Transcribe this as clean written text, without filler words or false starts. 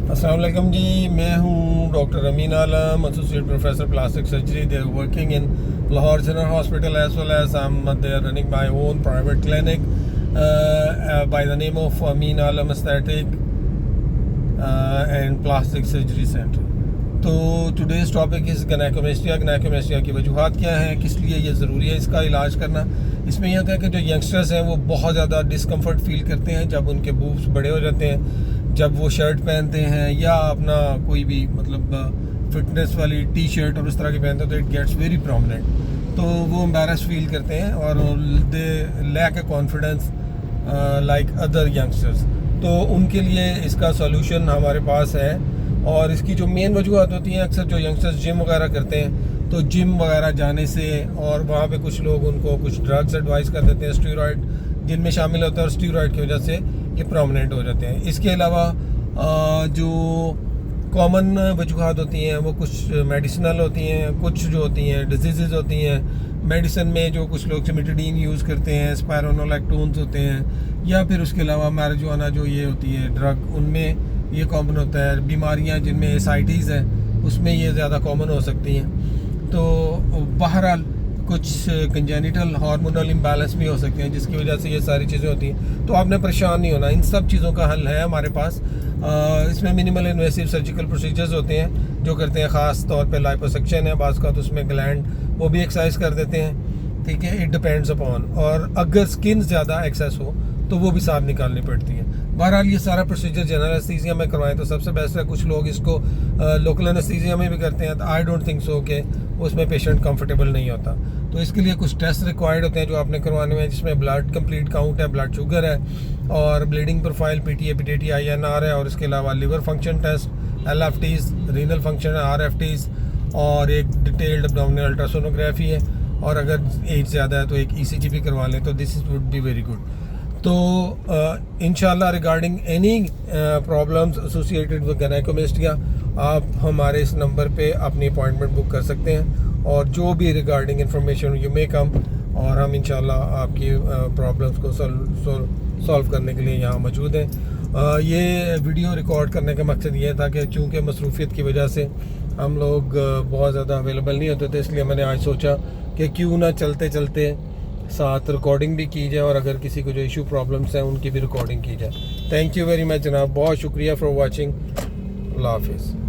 अस्सलाम वालेकुम जी, मैं हूँ doctor Amin Alam, associate professor plastic surgery. They are working in Lahore general hospital as well as they are running my own private clinic by the name of Amin Alam aesthetic and plastic surgery centre. तो today's topic is gynaecomastia. Gynaecomastia की वजूहात क्या हैं, किस लिए ये ज़रूरी है इसका इलाज करना। इसमें यह होता है कि जो यंगस्टर्स हैं वो बहुत ज़्यादा डिस्कम्फर्ट फील करते हैं जब उनके बूब्स बड़े हो जाते हैं, जब वो शर्ट पहनते हैं या अपना कोई भी मतलब फिटनेस वाली टी शर्ट और उस तरह की पहनते हैं, तो इट गेट्स वेरी प्रोमिनेंट। तो वो एम्बैरस फील करते हैं और they lack a confidence like other youngsters. तो उनके लिए इसका सॉल्यूशन हमारे पास है। और इसकी जो मेन वजूहत होती हैं, अक्सर जो यंगस्टर्स जिम वगैरह करते हैं, तो जिम वगैरह जाने से और वहाँ पे कुछ लोग उनको कुछ ड्रग्स एडवाइस कर देते हैं, स्टीरॉयड जिनमें शामिल होता है, और स्टीरॉयड की वजह से ये प्रोमिनेंट हो जाते हैं। इसके अलावा जो कॉमन वजूहत होती हैं वो कुछ मेडिसिनल होती हैं, कुछ जो होती हैं डिजीज़ होती हैं। मेडिसिन में जो कुछ लोग सिमिटिडीन यूज़ करते हैं, स्पायरोनोलैक्टोन्स होते हैं, या फिर उसके अलावा मैरिजुआना जो ये होती है ड्रग, उनमें ये कॉमन होता है। बीमारियां जिनमें एसाइटीज़ है उसमें ये ज़्यादा कॉमन हो सकती हैं। तो बहरहाल कुछ कंजेनिटल हार्मोनल इम्बैलेंस भी हो सकते हैं जिसकी वजह से ये सारी चीज़ें होती हैं। तो आपने परेशान नहीं होना, इन सब चीज़ों का हल है हमारे पास। इसमें मिनिमल इन्वेसिव सर्जिकल प्रोसीजर्स होते हैं जो करते हैं, ख़ास तौर पे लाइपोसक्शन है, बाज़ का तो उसमें ग्लैंड वो भी एक्सरसाइज कर देते हैं, ठीक है। इट डिपेंड्स अपॉन, और अगर स्किन ज़्यादा एक्सेस हो तो वो भी साफ निकालनी पड़ती है। बहरहाल ये सारा प्रोसीजर जनरल एनेस्थीसिया में करवाएं तो सबसे बेस्ट है। कुछ लोग इसको लोकल एनेस्थीसिया में भी करते हैं, तो आई डोंट थिंक सो कि उसमें पेशेंट कंफर्टेबल नहीं होता। तो इसके लिए कुछ टेस्ट रिक्वायर्ड होते हैं जो आपने करवाने में, जिसमें ब्लड कंप्लीट काउंट है, ब्लड शुगर है, और bleeding profile PTA PTT INR है, और इसके अलावा liver function test, LFTs, renal function RFTs, और एक डिटेल्ड एब्डोमिनल अल्ट्रासोनोग्राफी है। और अगर एज ज़्यादा है तो एक ECG भी करवा लें तो this would be very good. तो इंशाल्लाह regarding any problems associated with gynaecomastia, आप हमारे इस नंबर पे अपनी अपॉइंटमेंट बुक कर सकते हैं, और जो भी रिगार्डिंग इंफॉर्मेशन यू मे कम, और हम इंशाल्लाह आपकी प्रॉब्लम्स को सॉल्व करने के लिए यहाँ मौजूद हैं। ये वीडियो रिकॉर्ड करने का मकसद ये था कि चूँकि मसरूफियत की वजह से हम लोग बहुत ज़्यादा अवेलेबल नहीं होते थे, इसलिए मैंने आज सोचा कि क्यों ना चलते चलते साथ रिकॉर्डिंग भी की जाए, और अगर किसी को जो इशू प्रॉब्लम्स हैं उनकी भी रिकॉर्डिंग की जाए। थैंक यू वेरी मच जनाब, बहुत शुक्रिया फॉर वाचिंग। अल्लाह हाफिज़।